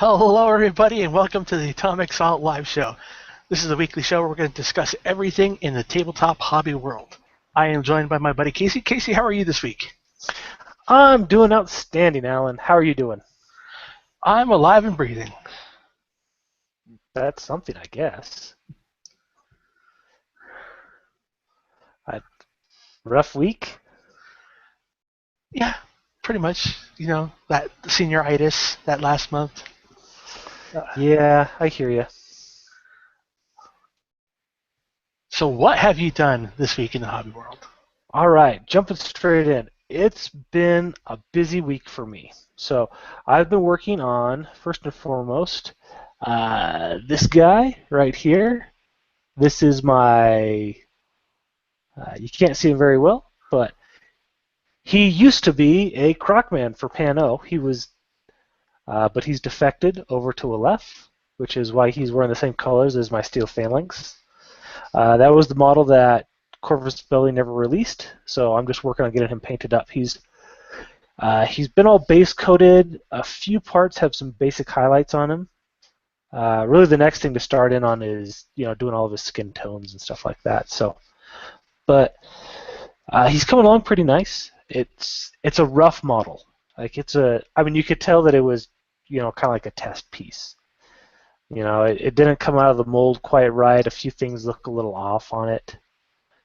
Hello, everybody, and welcome to the Atomic Salt Live Show. This is a weekly show where we're going to discuss everything in the tabletop hobby world. I am joined by my buddy Casey. Casey, how are you this week? I'm doing outstanding, Alan. How are you doing? I'm alive and breathing. That's something, I guess. A rough week? Yeah, pretty much. You know, that senioritis that last month. Yeah, I hear you. So what have you done this week in the hobby world? All right, jumping straight in. It's been a busy week for me. So I've been working on, first and foremost, this guy right here. This is my, you can't see him very well, but he used to be a Crocman for Pan-O. But he's defected over to Aleph, which is why he's wearing the same colors as my Steel Phalanx. That was the model that Corvus Belli never released, so I'm just working on getting him painted up. He's been all base coated. A few parts have some basic highlights on him. Really, the next thing to start in on is doing all of his skin tones and stuff like that. But he's coming along pretty nice. It's a rough model. You could tell that it was kind of like a test piece. It didn't come out of the mold quite right. A few things look a little off on it,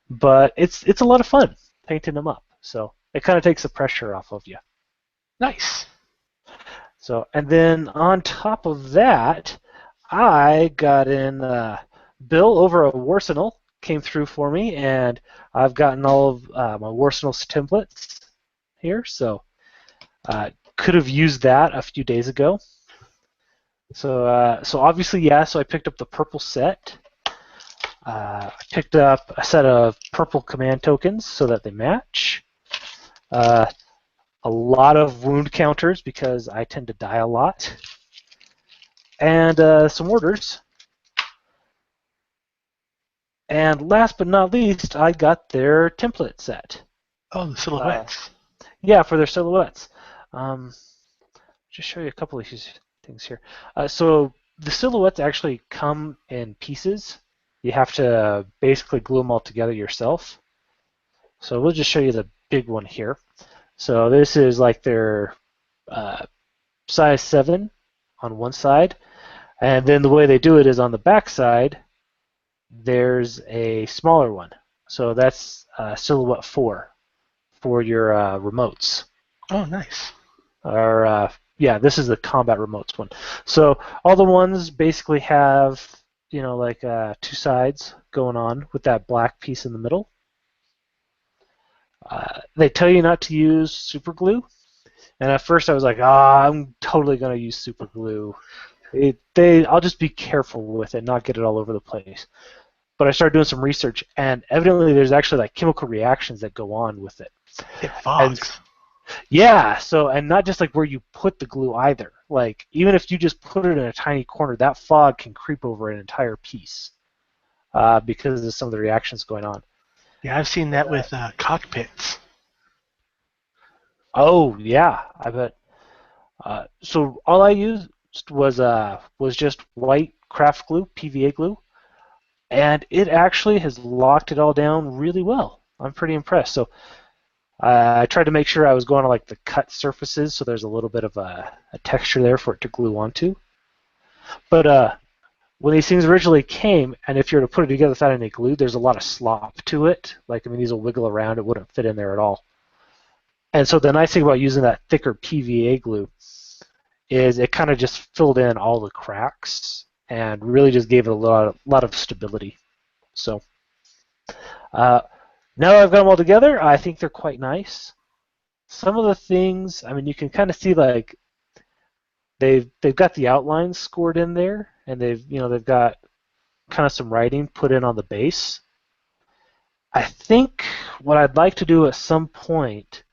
but it's a lot of fun painting them up. So it kind of takes the pressure off of you. Nice. So, and then on top of that, I got in Bill over at Warsenal came through for me, and I've gotten all of my Warsenal's templates here. So could have used that a few days ago. So obviously, yeah. So I picked up the purple set. I picked up a set of purple command tokens so that they match. A lot of wound counters because I tend to die a lot. And some orders. And last but not least, I got their template set. Oh, the silhouettes. Yeah, for their silhouettes. Just show you a couple of these things here. So the silhouettes actually come in pieces. You have to basically glue them all together yourself. So we'll just show you the big one here. So this is like their size 7 on one side, and then the way they do it is on the back side there's a smaller one. So that's silhouette 4 for your remotes. Oh, nice. Or yeah, this is the combat remotes one. So all the ones basically have like 2 sides going on with that black piece in the middle. They tell you not to use super glue, and at first I was like, I'm totally gonna use super glue. I'll just be careful with it, not get it all over the place. But I started doing some research, and evidently there's actually like chemical reactions that go on with it. It fogs. Yeah, and not just like where you put the glue either. Like even if you just put it in a tiny corner, that fog can creep over an entire piece because of some of the reactions going on. Yeah, I've seen that with cockpits. Oh yeah, I bet. So all I used was just white craft glue, PVA glue, and it actually has locked it all down really well. I'm pretty impressed. So I tried to make sure I was going to like the cut surfaces, so there's a little bit of a texture there for it to glue onto. But when these things originally came, and if you were to put it together without any glue, there's a lot of slop to it. Like, these will wiggle around. It wouldn't fit in there at all. And so the nice thing about using that thicker PVA glue is it kind of just filled in all the cracks and really just gave it a lot of stability. So now I've got them all together, I think they're quite nice. Some of the things, you can kind of see like they've got the outlines scored in there, and they've got kind of some writing put in on the base. I think what I'd like to do at some point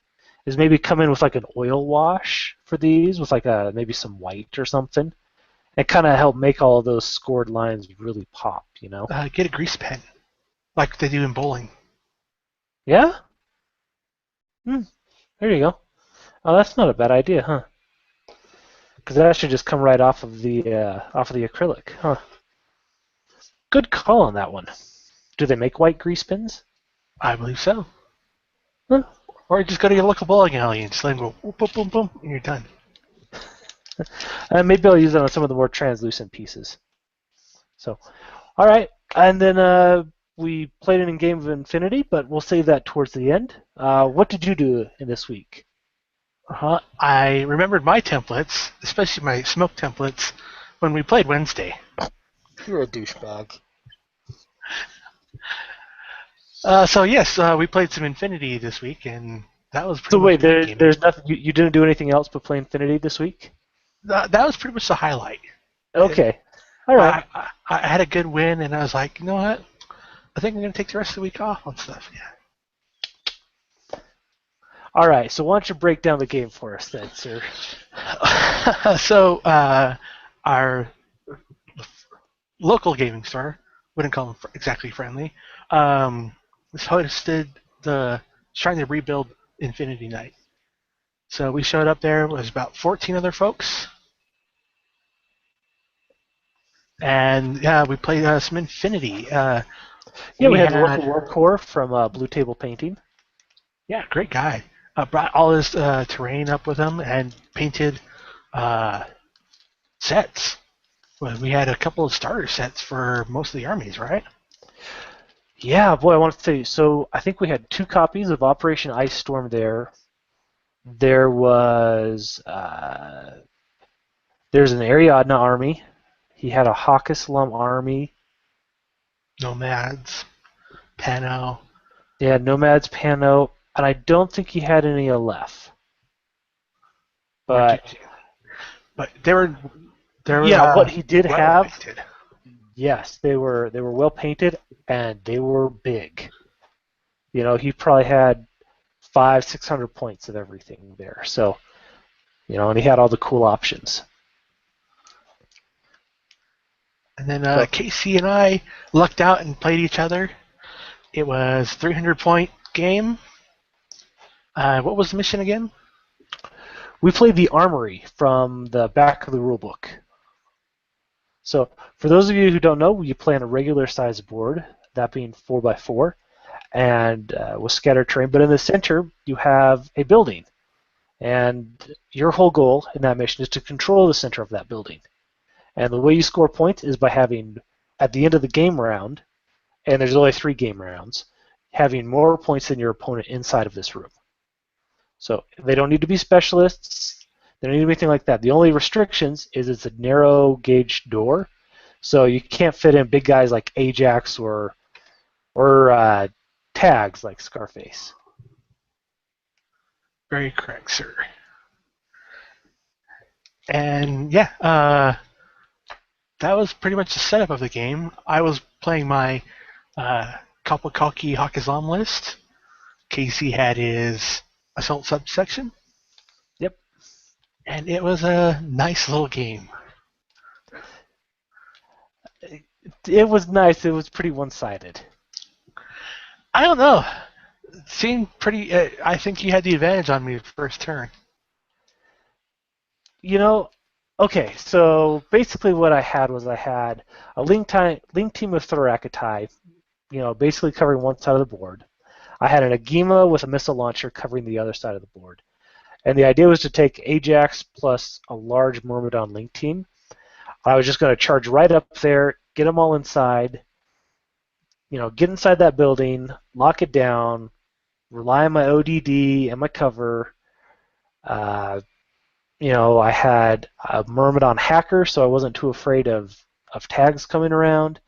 is maybe come in with like an oil wash for these with like maybe some white or something, and kind of help make all of those scored lines really pop. Get a grease pen, like they do in bowling. Yeah? There you go. Oh, that's not a bad idea, huh? Because that should just come right off of the acrylic. Huh. Good call on that one. Do they make white grease pins? I believe so. Huh. Or just go to your local bowling alley and just let them go boom, boom, boom, boom, and you're done. Maybe I'll use it on some of the more translucent pieces. So, all right, and then we played it in Game of Infinity, but we'll save that towards the end. What did you do in this week? I remembered my templates, especially my smoke templates, when we played Wednesday. You're a douchebag. So yes, we played some Infinity this week, and that was pretty So much wait, the game. there's nothing. You didn't do anything else but play Infinity this week? That was pretty much the highlight. Okay, all right. I had a good win, and I was like, you know what? I think I'm going to take the rest of the week off on stuff. All right, so why don't you break down the game for us then, sir? Yeah. So our local gaming store, wouldn't call them exactly friendly, hosted trying to rebuild Infinity Night. So we showed up there. It was about 14 other folks. And yeah, we played some Infinity. Yeah, we had local workcore from Blue Table Painting. Yeah, great guy. Brought all his terrain up with him and painted sets. Well, we had a couple of starter sets for most of the armies, right? Yeah, boy, I want to tell you. So I think we had 2 copies of Operation Ice Storm there. There was there's an Ariadna army. He had a Hakkaslum army. Nomads, Pano. They had Nomads, Pano, and I don't think he had any Aleph. But they were what he did well have, painted. yes, they were well painted and they were big. You know, he probably had 500-600 points of everything there. So, you know, and he had all the cool options. And then Casey and I lucked out and played each other. It was 300-point game. What was the mission again? We played the Armory from the back of the rulebook. So, for those of you who don't know, you play on a regular size board, that being 4x4, and with scattered terrain. But in the center, you have a building. And your whole goal in that mission is to control the center of that building. And the way you score points is by having, at the end of the game round, and there's only 3 game rounds, having more points than your opponent inside of this room. So they don't need to be specialists. They don't need anything like that. The only restrictions is it's a narrow gauge door, so you can't fit in big guys like Ajax or tags like Scarface. Very correct, sir. And yeah, that was pretty much the setup of the game. I was playing my Kapakaki Hakazam list. Casey had his assault subsection. Yep. And it was a nice little game. It was nice. It was pretty one-sided. I don't know. It seemed pretty. I think you had the advantage on me the first turn. You know, okay, so basically what I had was I had a link team of Thoracatai, you know, basically covering one side of the board. I had an Agema with a missile launcher covering the other side of the board. And the idea was to take Ajax plus a large Myrmidon link team. I was just going to charge right up there, get them all inside, you know, get inside that building, lock it down, rely on my ODD and my cover. You know, I had a Myrmidon hacker, so I wasn't too afraid of tags coming around.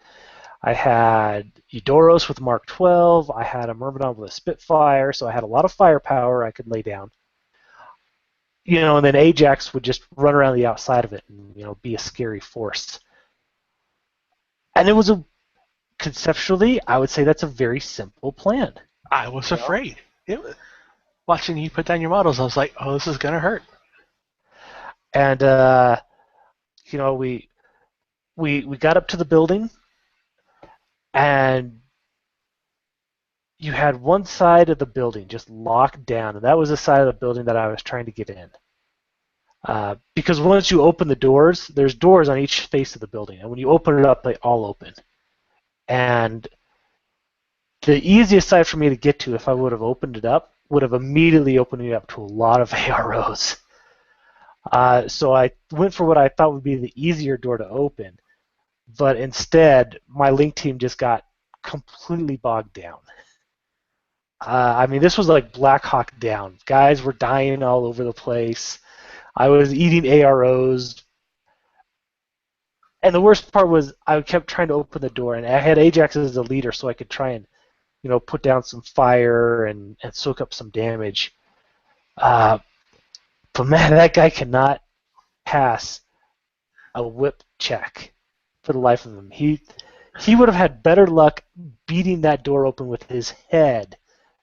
I had Eudoros with Mark 12. I had a Myrmidon with a Spitfire, so I had a lot of firepower I could lay down. You know, and then Ajax would just run around the outside of it and, you know, be a scary force. And it was conceptually, I would say that's a very simple plan. I was afraid. Watching you put down your models, I was like, oh, this is going to hurt. And, you know, we got up to the building, and you had one side of the building just locked down, and that was the side of the building that I was trying to get in. Because once you open the doors, there's doors on each face of the building, and when you open it up, they all open. And the easiest side for me to get to, if I would have opened it up, would have immediately opened me up to a lot of AROs. So I went for what I thought would be the easier door to open, but instead, my Link team just got completely bogged down. I mean, this was like Black Hawk Down. Guys were dying all over the place. I was eating AROs. And the worst part was I kept trying to open the door, and I had Ajax as the leader so I could try and, put down some fire and soak up some damage. But man, that guy cannot pass a whip check for the life of him. He would have had better luck beating that door open with his head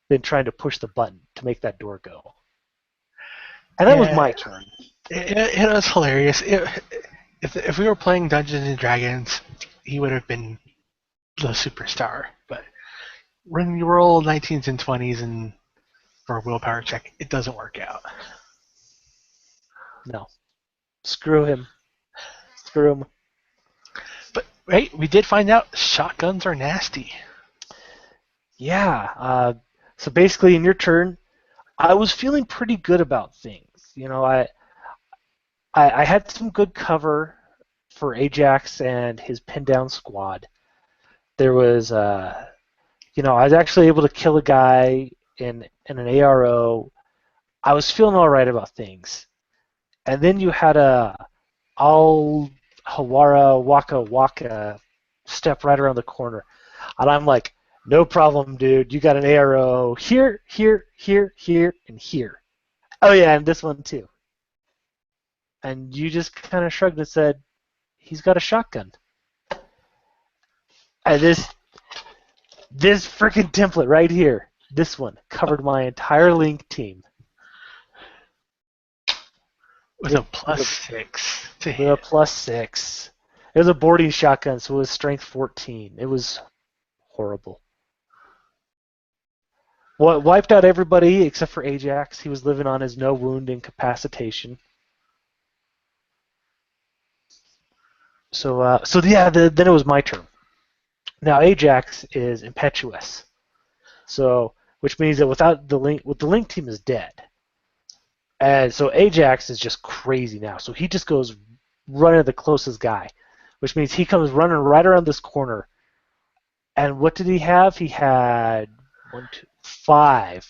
than trying to push the button to make that door go. And that was my turn. It was hilarious. If we were playing Dungeons and Dragons, he would have been the superstar. But when you roll 19s and 20s and for a willpower check, it doesn't work out. No. Screw him. Screw him. But right, we did find out shotguns are nasty. Yeah. So basically, in your turn, I was feeling pretty good about things. I had some good cover for Ajax and his pin down squad. There was, I was actually able to kill a guy in an ARO. I was feeling all right about things. And then you had a Al Hawara Waka Waka step right around the corner. And I'm like, no problem, dude. You got an ARO here, here, here, here, and here. Oh, yeah, and this one too. And you just kind of shrugged and said, he's got a shotgun. And this freaking template right here, this one, covered my entire Link team. With a +6 to hit. With a +6. It was a boarding shotgun, so it was strength 14. It was horrible. Well, it wiped out everybody except for Ajax. He was living on his no wound incapacitation. So yeah, then it was my turn. Now Ajax is impetuous, so which means that the Link team is dead, and so Ajax is just crazy now. So he just goes running at the closest guy, which means he comes running right around this corner. And what did he have? He had 5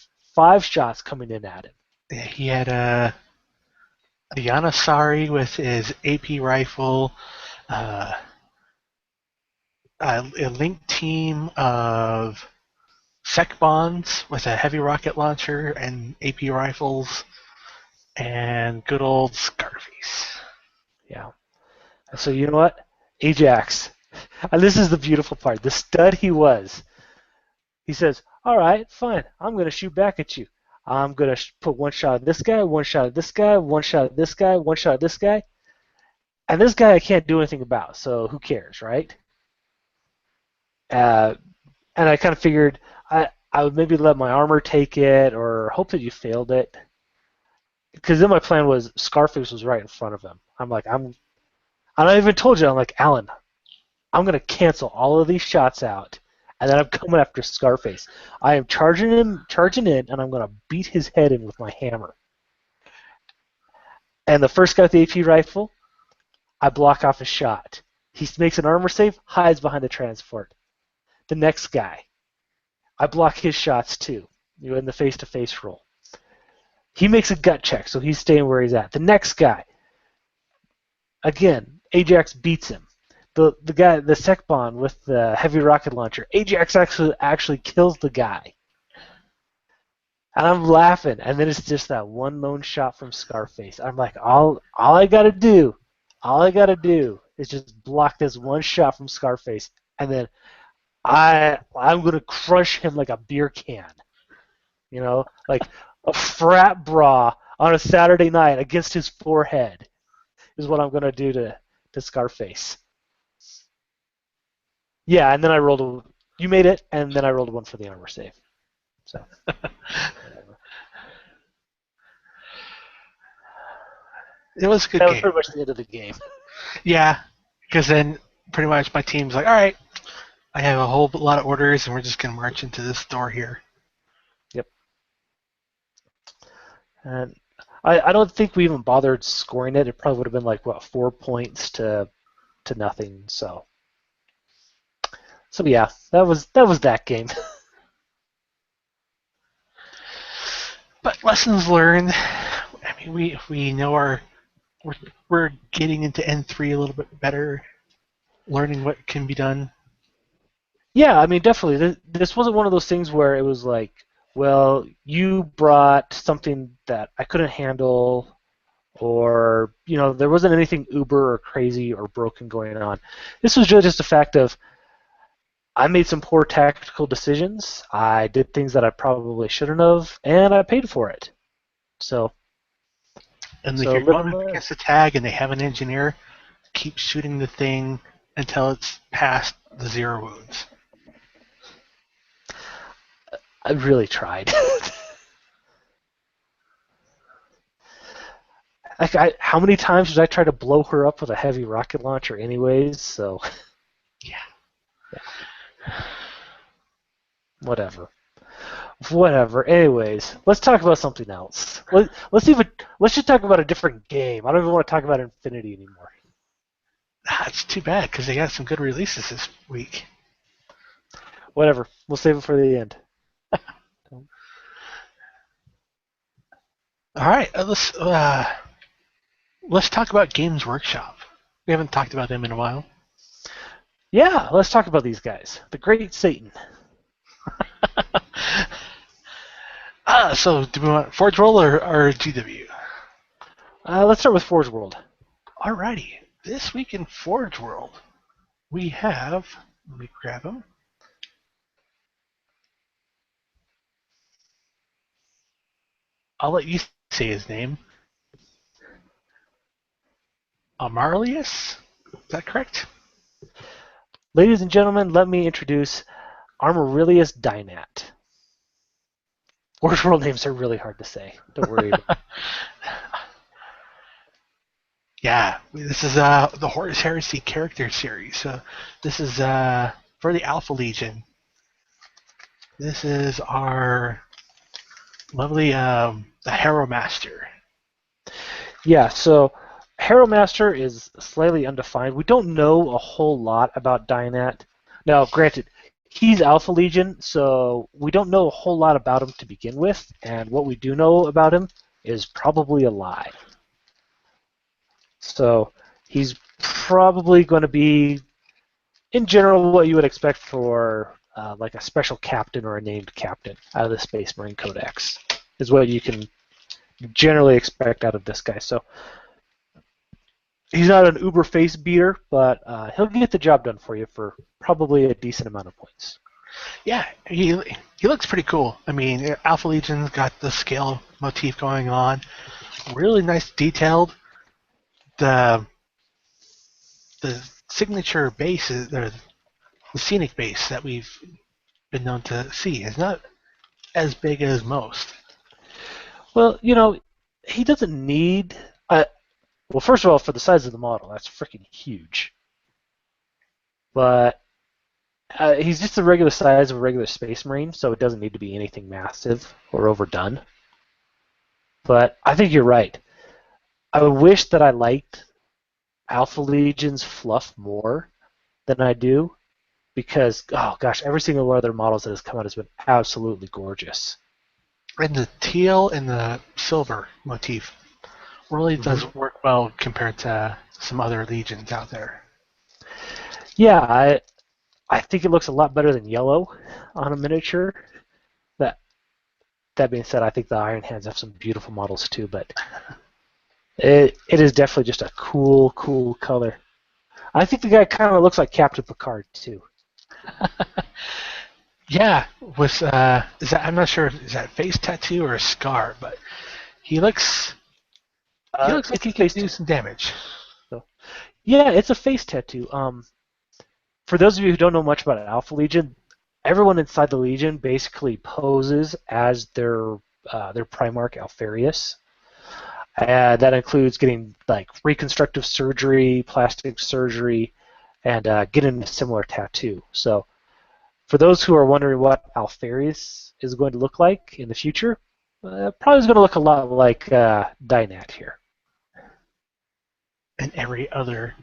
shots coming in at him. Yeah, he had a Yanasari with his AP rifle, a Link team of Sec Bonds with a heavy rocket launcher and AP rifles, and good old Scarface. Yeah. So you know what? Ajax. And this is the beautiful part. The stud he was. He says, all right, fine. I'm going to shoot back at you. I'm going to put one shot at this guy, one shot at this guy, one shot at this guy, one shot at this guy. And this guy I can't do anything about, so who cares, right? And I kind of figured I would maybe let my armor take it or hope that you failed it. Because then my plan was Scarface was right in front of him. I'm like, and I even told you, I'm like, Alan, I'm going to cancel all of these shots out, and then I'm coming after Scarface. I am charging in, and I'm going to beat his head in with my hammer. And the first guy with the AP rifle, I block off his shot. He makes an armor save, hides behind the transport. The next guy, I block his shots too, in the face-to-face roll. He makes a gut check, so he's staying where he's at. The next guy, again, Ajax beats him. The guy, the Secbon with the heavy rocket launcher, Ajax actually kills the guy. And I'm laughing, and then it's just that one lone shot from Scarface. I'm like, all I gotta do is just block this one shot from Scarface, and then I'm gonna crush him like a beer can. Like a frat bra on a Saturday night against his forehead is what I'm gonna do to Scarface. Yeah, and then I rolled you made it, and then I rolled one for the armor save. So It was a good That was game. pretty much the end of the game. Yeah, because then pretty much my team's like, all right, I have a whole lot of orders, and we're just gonna march into this store here. Yep. And I don't think we even bothered scoring it. It probably would have been like, what, 4 points to nothing. So yeah, that was that game. But lessons learned. I mean, we know we're getting into N3 a little bit better, learning what can be done. Yeah, I mean, definitely. This wasn't one of those things where it was like, well, you brought something that I couldn't handle, or there wasn't anything uber or crazy or broken going on. This was really just a fact of I made some poor tactical decisions. I did things that I probably shouldn't have, and I paid for it. So And if you're live going and up learn. against a tag and they have an engineer, keep shooting the thing until it's past the 0 wounds. I really tried. How many times did I try to blow her up with a heavy rocket launcher anyways? So Yeah. whatever. Anyways, let's talk about something else. Let's just talk about a different game. I don't even want to talk about Infinity anymore. It's too bad because they got some good releases this week. Whatever. We'll save it for the end. All right, let's talk about Games Workshop. We haven't talked about them in a while. Yeah, let's talk about these guys. The Great Satan. So do we want Forge World or GW? Let's start with Forge World. Alrighty, this week in Forge World, we have. Let me grab him. I'll let you say his name. Amarlius? Is that correct? Ladies and gentlemen, let me introduce Amarilius Dynat. Forge World names are really hard to say. Don't worry about it. Yeah, this is the Horus Heresy character series. So this is for the Alpha Legion. This is our lovely the Harrow Master. Yeah, so Harrow Master is slightly undefined. We don't know a whole lot about Dynat. Now, granted, he's Alpha Legion, so we don't know a whole lot about him to begin with, and what we do know about him is probably a lie. So he's probably going to be, in general, what you would expect for like a special captain or a named captain out of the Space Marine Codex, is what you can generally expect out of this guy. So he's not an uber face beater, but he'll get the job done for you for probably a decent amount of points. Yeah, he looks pretty cool. I mean, Alpha Legion's got the scale motif going on. Really nice detailed. The signature base is the scenic base that we've been known to see is not as big as most. Well, he doesn't need. Well, first of all, for the size of the model, that's freaking huge. But he's just the regular size of a regular Space Marine, so it doesn't need to be anything massive or overdone. But I think you're right. I wish that I liked Alpha Legion's fluff more than I do, because, oh gosh, every single one of their models that has come out has been absolutely gorgeous. And the teal and the silver motif really does work well compared to some other legions out there. Yeah, I think it looks a lot better than yellow on a miniature. That being said, I think the Iron Hands have some beautiful models too, but it is definitely just a cool color. I think the guy kind of looks like Captain Picard too. Yeah, with is that I'm not sure is that face tattoo or a scar, but he looks like he can do some damage. So, yeah, it's a face tattoo. For those of you who don't know much about Alpha Legion, everyone inside the Legion basically poses as their Primarch Alfarius. That includes getting like reconstructive surgery, plastic surgery, and getting a similar tattoo. So for those who are wondering what Alpharius is going to look like in the future, probably is going to look a lot like Dynat here. And every other.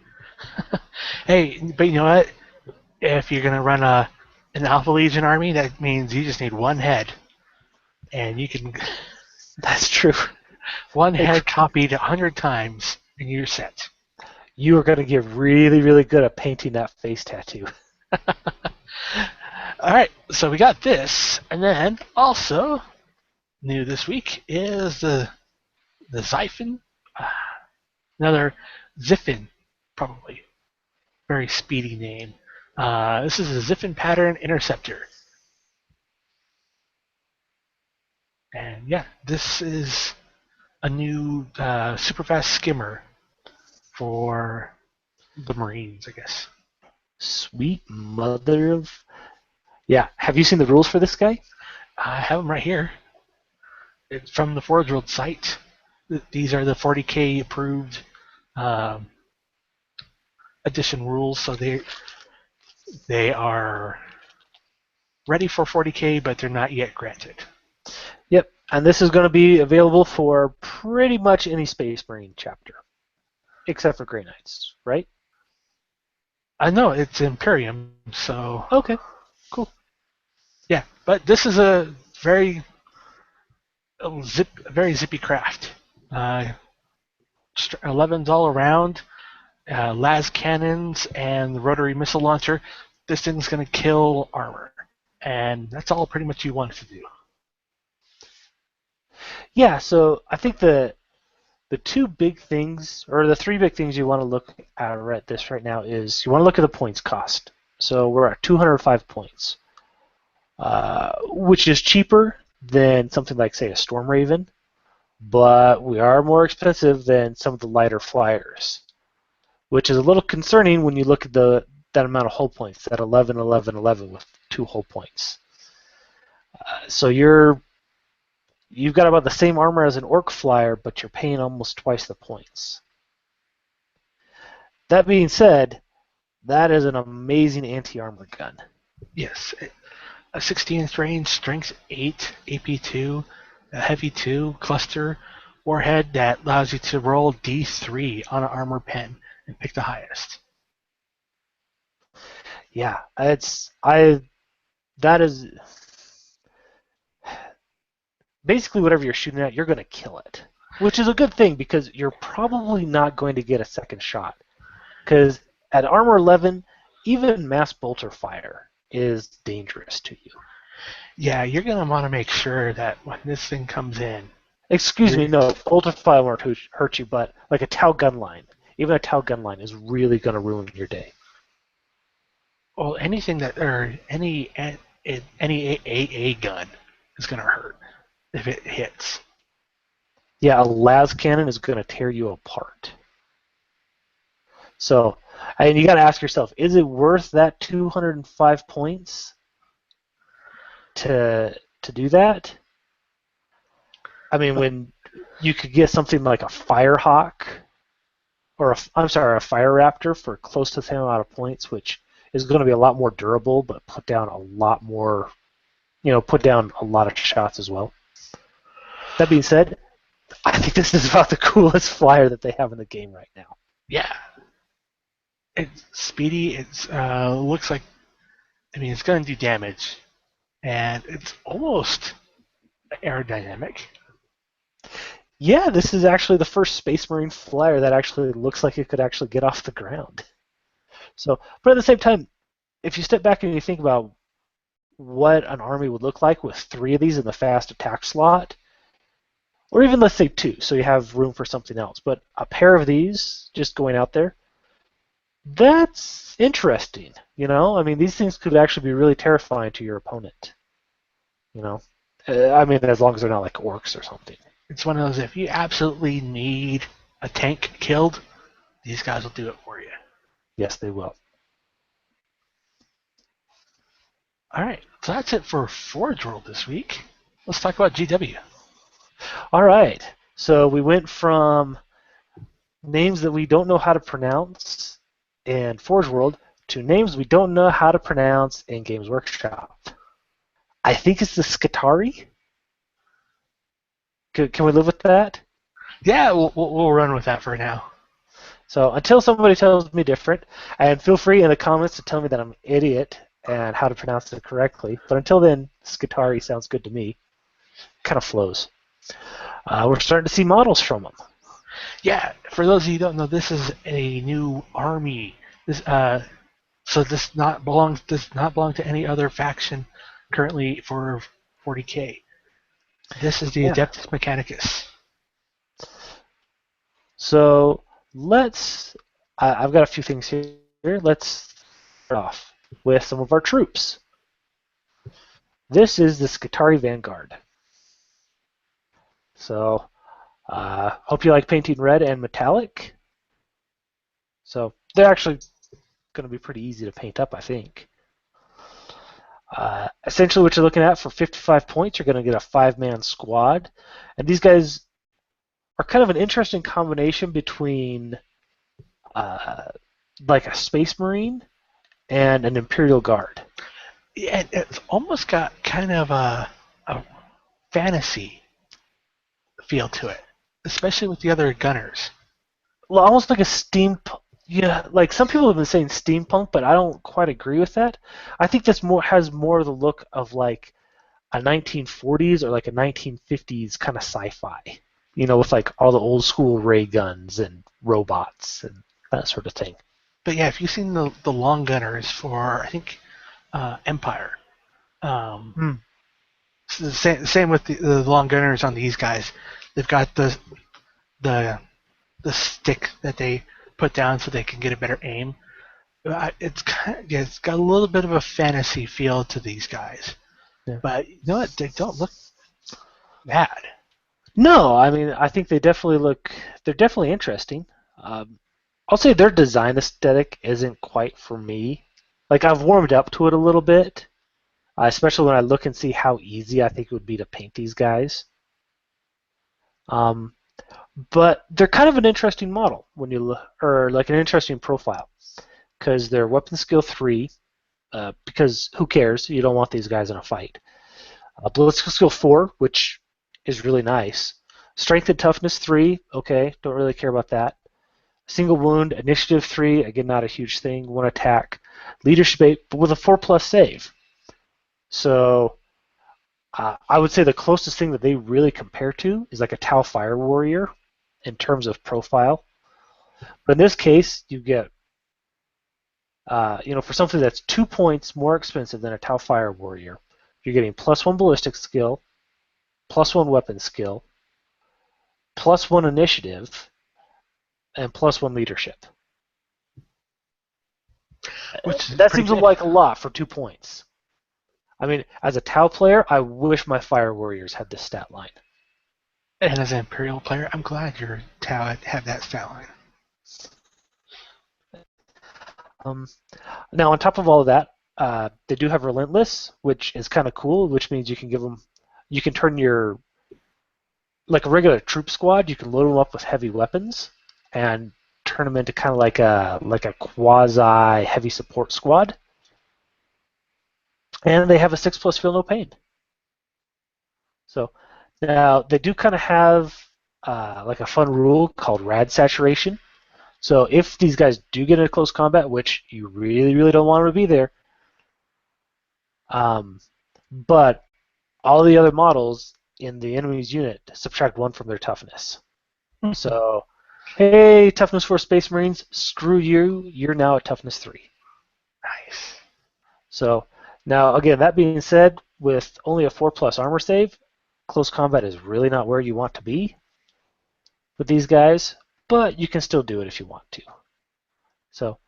Hey, but you know what? If you're gonna run an Alpha Legion army, that means you just need one head, and you can That's true. one head copied 100 times, and you're set. You are going to get really, really good at painting that face tattoo. All right, so we got this, and then also new this week is the Xiphon, another Ziffin, probably very speedy name. This is a Ziffin pattern interceptor, and yeah, this is a new super fast skimmer for the Marines, I guess. Sweet mother of... Yeah, have you seen the rules for this guy? I have them right here. It's from the Forge World site. These are the 40k approved um, edition rules, so they are ready for 40k, but they're not yet granted. Yep, and this is going to be available for pretty much any Space Marine chapter, except for Grey Knights, right? I know it's Imperium, so Okay, cool. yeah. But this is a very zippy craft. 11s all around, las cannons, and the rotary missile launcher. This thing's going to kill armor, and that's all pretty much you want it to do. Yeah, so I think the two big things, or the three big things you want to look at this right now is you want to look at the points cost. So we're at 205 points, which is cheaper than something like, say, a Storm Raven, but we are more expensive than some of the lighter flyers, which is a little concerning when you look at that amount of hull points, that 11, 11, 11 with 2 hull points. So you've got about the same armor as an Orc flyer, but you're paying almost twice the points. That being said, that is an amazing anti-armor gun. Yes, a 16th range, strength 8, AP2, a heavy 2 cluster warhead that allows you to roll D3 on an armor pen and pick the highest. Yeah, that is basically whatever you're shooting at, you're going to kill it, which is a good thing because you're probably not going to get a second shot. Because at armor 11, even mass bolter fire is dangerous to you. Yeah, you're going to want to make sure that when this thing comes in... Excuse me, no, bolter fire won't hurt you, but like a Tau gun line, even a Tau gun line is really going to ruin your day. Well, anything that, or any AA gun is going to hurt if it hits. Yeah, a las cannon is going to tear you apart. So, and you got to ask yourself, is it worth that 205 points to do that? I mean, when you could get something like a Firehawk, or a Fire Raptor for close to the same amount of points, which is going to be a lot more durable, but put down a lot more, put down a lot of shots as well. That being said, I think this is about the coolest flyer that they have in the game right now. Yeah. It's speedy. It looks like, it's going to do damage, and it's almost aerodynamic. Yeah, this is actually the first Space Marine flyer that actually looks like it could actually get off the ground. So, but at the same time, if you step back and you think about what an army would look like with 3 of these in the fast attack slot, or even let's say 2, so you have room for something else, but a pair of these just going out there, that's interesting. These things could actually be really terrifying to your opponent. As long as they're not like orcs or something. It's one of those, if you absolutely need a tank killed, these guys will do it for you. Yes, they will. All right, so that's it for Forge World this week. Let's talk about GW. All right. So we went from names that we don't know how to pronounce in Forge World to names we don't know how to pronounce in Games Workshop. I think it's the Skitarii. Can we live with that? Yeah, we'll run with that for now. So until somebody tells me different, and feel free in the comments to tell me that I'm an idiot and how to pronounce it correctly. But until then, Skitarii sounds good to me. Kind of flows. We're starting to see models from them. Yeah, for those of you who don't know, this is a new army. So this does not belong to any other faction currently for 40K. This is the Yeah. Adeptus Mechanicus. So let's. I've got a few things here. Let's start off with some of our troops. This is the Skitarii Vanguard. So hope you like painting red and metallic. So they're actually going to be pretty easy to paint up, I think. Essentially, what you're looking at for 55 points, you're going to get a 5-man squad. And these guys are kind of an interesting combination between like a Space Marine and an Imperial Guard. Yeah, it's almost got kind of a fantasy feel to it, especially with the other gunners. Well, almost like a steampunk. Yeah, like some people have been saying steampunk, but I don't quite agree with that. I think this has more of the look of like a 1940s or like a 1950s kind of sci-fi. With like all the old school ray guns and robots and that sort of thing. But yeah, if you've seen the long gunners for, I think, Empire, same with the long gunners on these guys. They've got the stick that they put down so they can get a better aim. It's got a little bit of a fantasy feel to these guys, Yeah. but you know what? They don't look bad. No, I mean I think they're definitely interesting. I'll say their design aesthetic isn't quite for me. Like I've warmed up to it a little bit, especially when I look and see how easy I think it would be to paint these guys. But they're kind of an interesting model when you look, or like an interesting profile, because they're weapon skill 3. Because who cares? You don't want these guys in a fight. Blitz skill 4, which is really nice. Strength and toughness 3. Okay, don't really care about that. Single wound, initiative 3. Again, not a huge thing. 1 attack. Leadership 8, but with a 4+ save. So I would say the closest thing that they really compare to is like a Tau Fire Warrior in terms of profile. But in this case, you get, for something that's 2 points more expensive than a Tau Fire Warrior, you're getting +1 ballistic skill, +1 weapon skill, +1 initiative, and +1 leadership. That seems like a lot for 2 points. I mean, as a Tau player, I wish my Fire Warriors had this stat line. And as an Imperial player, I'm glad your Tau had that stat line. Now, on top of all of that, they do have Relentless, which is kind of cool, which means you can turn your, like a regular troop squad, you can load them up with heavy weapons and turn them into kind of like a quasi heavy support squad. And they have a 6+ feel no pain. So now they do kind of have like a fun rule called rad saturation. So if these guys do get into close combat, which you really, really don't want them to be there, but all the other models in the enemy's unit subtract 1 from their toughness. So, hey, toughness 4 Space Marines, screw you, you're now at toughness 3. Nice. So, now again, that being said, with only a 4+ armor save, close combat is really not where you want to be with these guys, but you can still do it if you want to. So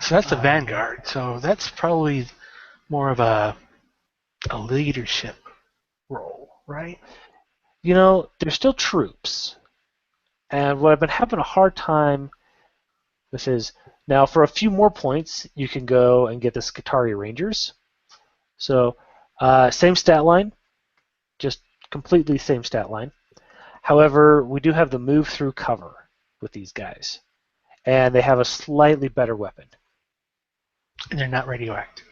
that's the Vanguard. So that's probably more of a leadership role, right? They're still troops. And what I've been having a hard time with is, now for a few more points, you can go and get the Skitarii Rangers. So same stat line. just completely same stat line. However, we do have the move through cover with these guys, and they have a slightly better weapon. And they're not radioactive.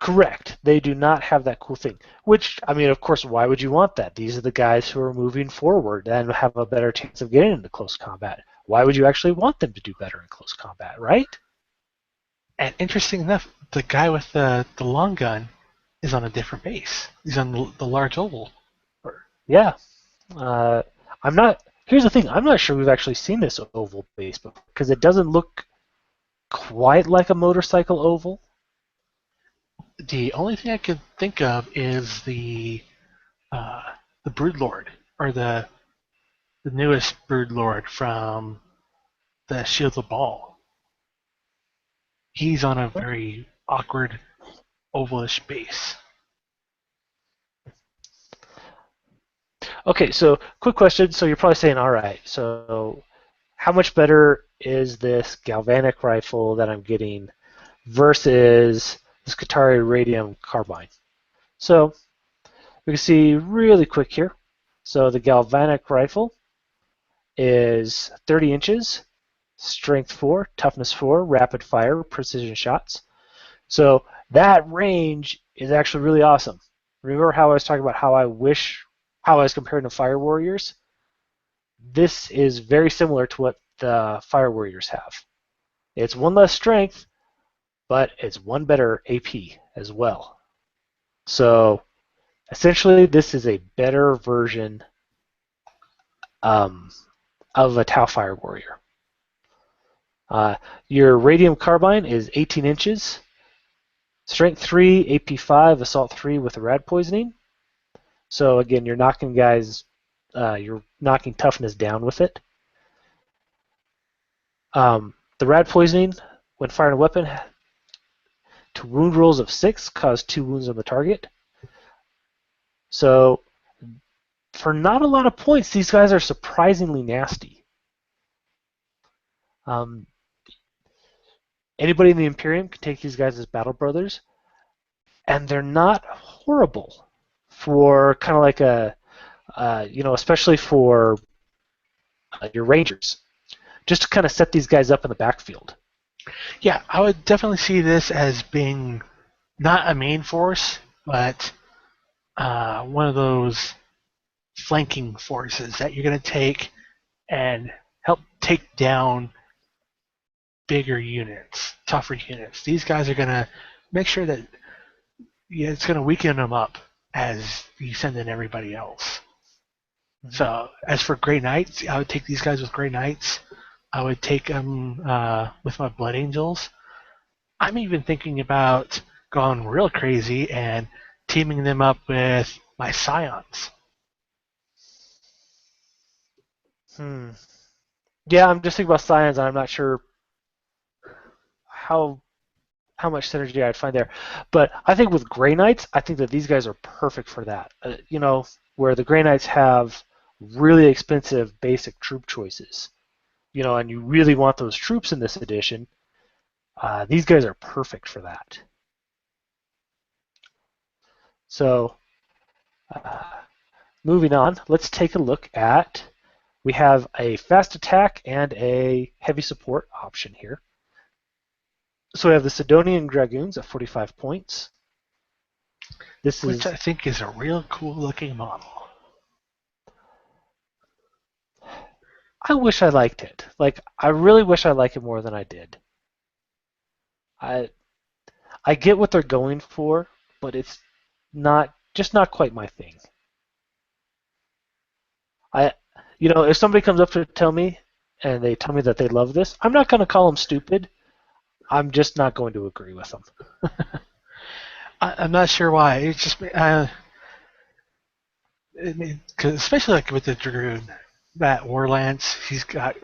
Correct. They do not have that cool thing. Which, I mean, of course, why would you want that? These are the guys who are moving forward and have a better chance of getting into close combat. Why would you actually want them to do better in close combat, right? And interesting enough, the guy with the long gun is on a different base. He's on the large oval. Yeah. Uh, I'm not. Here's the thing. I'm not sure we've actually seen this oval base before because it doesn't look quite like a motorcycle oval. The only thing I could think of is the Broodlord, or the newest Broodlord from the Shield of Ball. He's on a very awkward ovalish base. Okay, so quick question. So you're probably saying, all right, so how much better is this galvanic rifle that I'm getting versus this Qatari radium carbine? So we can see really quick here. So the galvanic rifle is 30 inches, strength 4, toughness 4, rapid fire, precision shots. So that range is actually really awesome. Remember how I was talking about how I was comparing to Fire Warriors? This is very similar to what the Fire Warriors have. It's one less strength, but it's one better AP as well. So essentially, this is a better version of a Tau Fire Warrior. Your radium carbine is 18 inches, strength 3, AP 5, assault 3 with a rad poisoning. So again, you're knocking toughness down with it. The rad poisoning, when firing a weapon, to wound rolls of 6 cause 2 wounds on the target. So for not a lot of points, these guys are surprisingly nasty. Anybody in the Imperium can take these guys as battle brothers, and they're not horrible for kind of like especially for your Rangers, just to kind of set these guys up in the backfield. Yeah, I would definitely see this as being not a main force, but one of those flanking forces that you're going to take and help take down bigger units, tougher units. These guys are going to make sure that it's going to weaken them up as you send in everybody else. Mm-hmm. So as for Grey Knights, I would take these guys with Grey Knights. I would take them with my Blood Angels. I'm even thinking about going real crazy and teaming them up with my Scions. Yeah, I'm just thinking about Scions, and I'm not sure how much synergy I'd find there. But I think with Grey Knights, I think that these guys are perfect for that. Where the Grey Knights have really expensive basic troop choices, and you really want those troops in this edition. These guys are perfect for that. So, moving on, let's take a look at. We have a fast attack and a heavy support option here. So we have the Sidonian Dragoons at 45 points. Which I think is a real cool looking model. I wish I liked it. I really wish I liked it more than I did. I get what they're going for, but it's not quite my thing. If somebody comes up to tell me and they tell me that they love this, I'm not going to call them stupid. I'm just not going to agree with them. I'm not sure why. It's just, cause especially like with the Dragoon, that Warlance he's got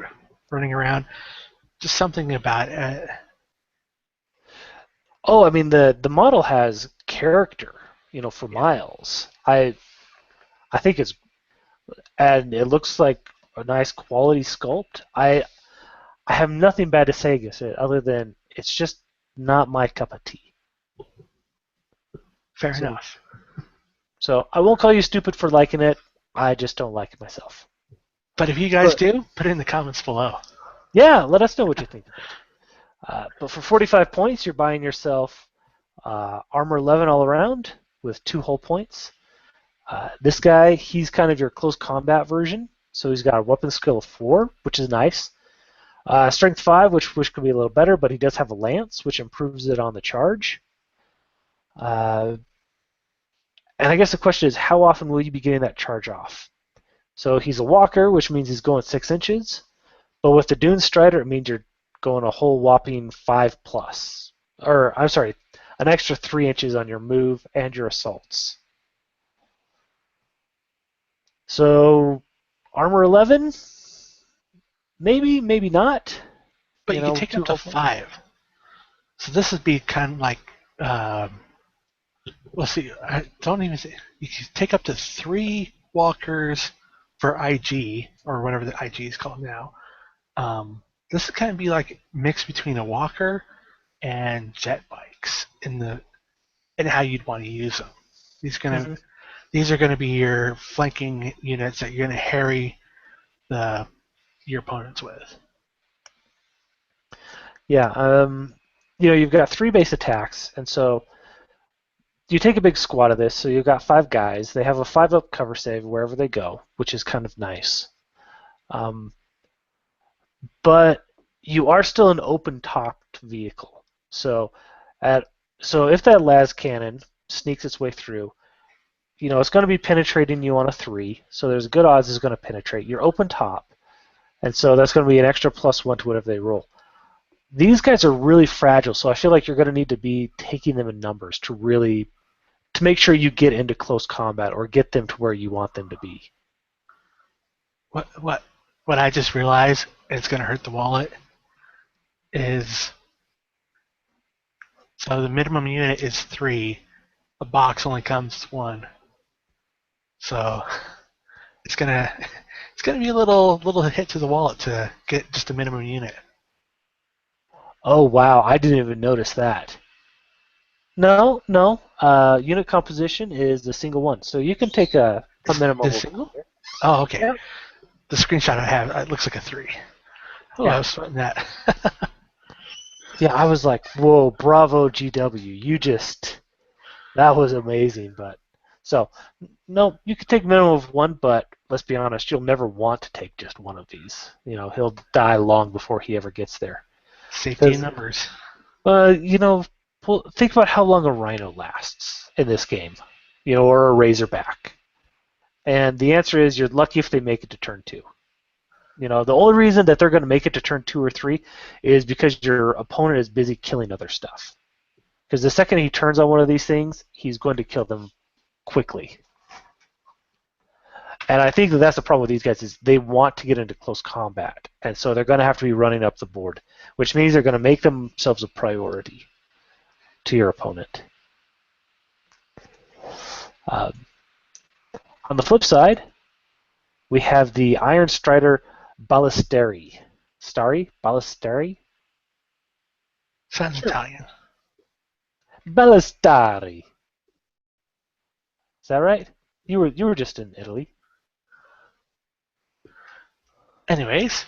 running around, just something about it. Oh, I mean the model has character, for miles. I think it's, and it looks like a nice quality sculpt. I have nothing bad to say against it other than it's just not my cup of tea. Fair enough. So I won't call you stupid for liking it. I just don't like it myself. But if you guys But do, put it in the comments below. yeah, let us know what you think of it. But for 45 points, you're buying yourself armor 11 all around with 2 hull points. This guy, he's kind of your close combat version. So he's got a weapon skill of 4, which is nice. Strength 5, which could be a little better, but he does have a lance, which improves it on the charge. And I guess the question is, how often will you be getting that charge off? So he's a walker, which means he's going 6 inches. But with the Dune Strider, it means you're going a whole whopping 5 plus. Or, I'm sorry, an extra 3 inches on your move and your assaults. So, armor 11? Maybe, maybe not. But You you can know, take it 2 up to hull points. 5. So this would be kind of like, let's see, I don't even say, you can take up to 3 walkers for IG, or whatever the IG is called now. This would kind of be like mixed between a walker and jet bikes in how you'd want to use them. Mm-hmm. These are gonna be your flanking units that you're gonna harry the your opponents with. Yeah, you've got 3 base attacks, and so you take a big squad of this, so you've got 5 guys. They have a 5-up cover save wherever they go, which is kind of nice. Um, but you are still an open-topped vehicle. So, at so if that las cannon sneaks its way through, it's going to be penetrating you on a 3, so there's a good odds it's going to penetrate. You're open top, and so that's going to be an extra +1 to whatever they roll. These guys are really fragile, so I feel like you're going to need to be taking them in numbers to make sure you get into close combat or get them to where you want them to be. What I just realized, and it's gonna hurt the wallet, is so the minimum unit is 3. A box only comes 1. So it's gonna be a little hit to the wallet to get just a minimum unit. Oh wow, I didn't even notice that. No, no. Unit composition is the single one, so you can take a minimum Is of single? one. Oh, okay. Yeah, The screenshot I have, it looks like a 3. Oh, I yeah, was sweating that. yeah. I was like, whoa, bravo, GW. That was amazing. But so, no, you could take a minimum of 1, but let's be honest, you'll never want to take just one of these. He'll die long before he ever gets there. Safety in Because, numbers. think about how long a Rhino lasts in this game, or a Razorback. And the answer is you're lucky if they make it to turn 2. The only reason that they're going to make it to turn 2 or 3 is because your opponent is busy killing other stuff. Because the second he turns on one of these things, he's going to kill them quickly. And I think that's the problem with these guys is they want to get into close combat, and so they're going to have to be running up the board, which means they're going to make themselves a priority to your opponent. Um, on the flip side, we have the Iron Strider Ballisteri. Ballisteri? Sounds Sure. Italian. Ballistari. Is that right? You were just in Italy. Anyways,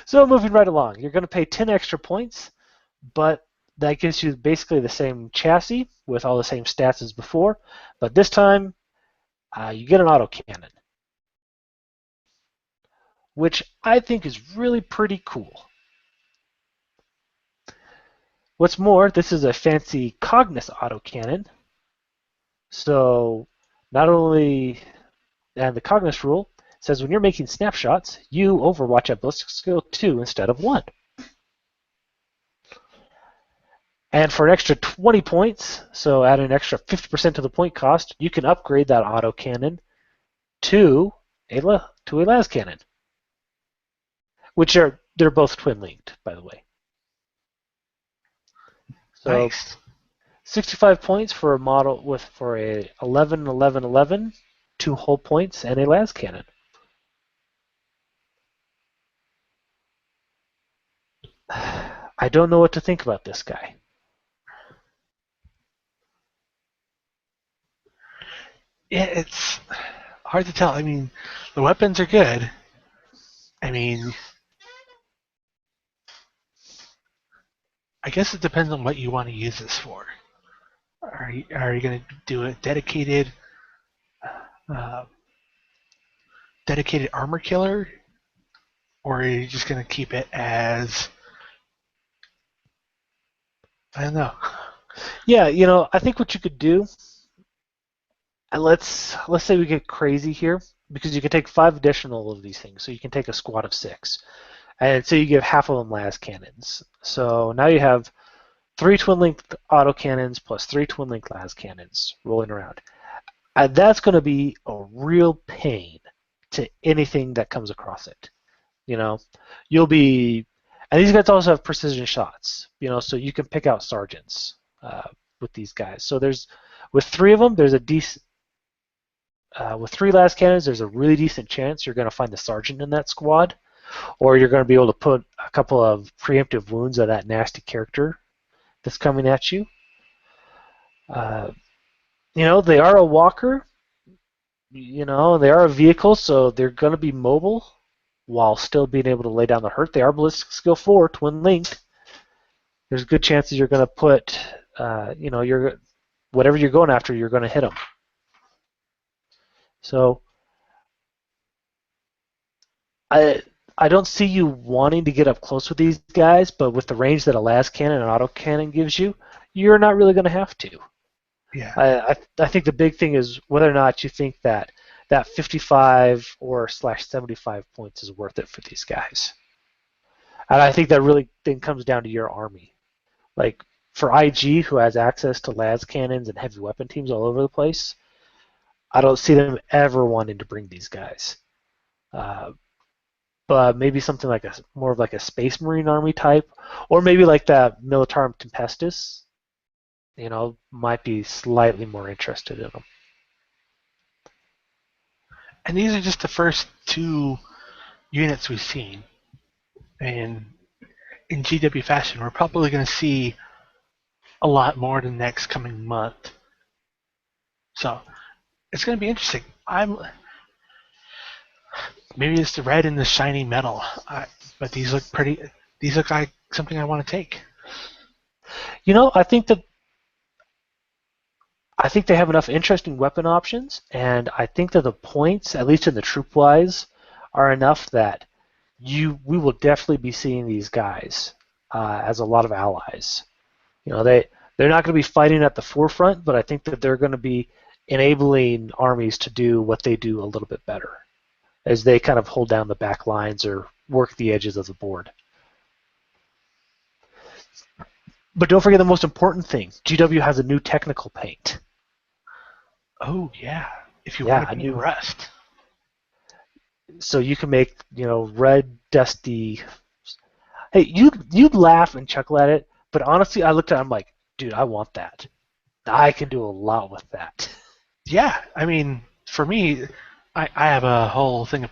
So moving right along, you're going to pay 10 extra points, but that gives you basically the same chassis with all the same stats as before, but this time you get an autocannon, which I think is really pretty cool. What's more, this is a fancy Cognis autocannon, so not only, and the Cognis rule says when you're making snapshots, you overwatch at ballistic skill 2 instead of 1. And for an extra 20 points, so add an extra 50% to the point cost, you can upgrade that autocannon to to a las cannon, which they're both twin linked, by the way. So nice. 65 points for a model for a 11 11 11, 2 hull points, and a las cannon. I don't know what to think about this guy. it's hard to tell. I mean, the weapons are good. I mean, I guess it depends on what you want to use this for. Are you going to do a uh, dedicated armor killer, or are you just going to keep it as I don't know? Yeah, I think what you could do, and let's say we get crazy here, because you can take 5 additional of these things. So you can take a squad of 6, and so you give half of them las cannons. So now you have 3 twin link auto cannons plus 3 twin link las cannons rolling around. And that's going to be a real pain to anything that comes across it. You'll be, and these guys also have precision shots. So you can pick out sergeants with these guys. So with 3 of them, there's a decent. With 3 las cannons, there's a really decent chance you're going to find the sergeant in that squad, or you're going to be able to put a couple of preemptive wounds on that nasty character that's coming at you. They are a walker. They are a vehicle, so they're going to be mobile while still being able to lay down the hurt. They are ballistic skill 4, twin linked. There's good chances you're going to put, whatever you're going after, you're going to hit them. So I don't see you wanting to get up close with these guys, but with the range that a las cannon and auto cannon gives you, you're not really going to have to. Yeah. I think the big thing is whether or not you think that 55 or /75 points is worth it for these guys. And I think that really then comes down to your army. Like for IG, who has access to las cannons and heavy weapon teams all over the place, I don't see them ever wanting to bring these guys. But maybe something like more of like a Space Marine army type, or maybe like that Militarum Tempestus, might be slightly more interested in them. And these are just the first 2 units we've seen. And in GW fashion, we're probably going to see a lot more in the next coming month. So it's going to be interesting. Maybe it's the red and the shiny metal, but these look pretty. These look like something I want to take. I think they have enough interesting weapon options, and I think that the points, at least in the troop wise, are enough that we will definitely be seeing these guys as a lot of allies. They're not going to be fighting at the forefront, but I think that they're going to be enabling armies to do what they do a little bit better as they kind of hold down the back lines or work the edges of the board. But don't forget the most important thing. GW has a new technical paint. Oh, yeah. If you want to be rust. So you can make, red, dusty. Hey, you'd laugh and chuckle at it, but honestly, I looked at it, I'm like, dude, I want that. I can do a lot with that. Yeah, I mean, for me, I have a whole thing of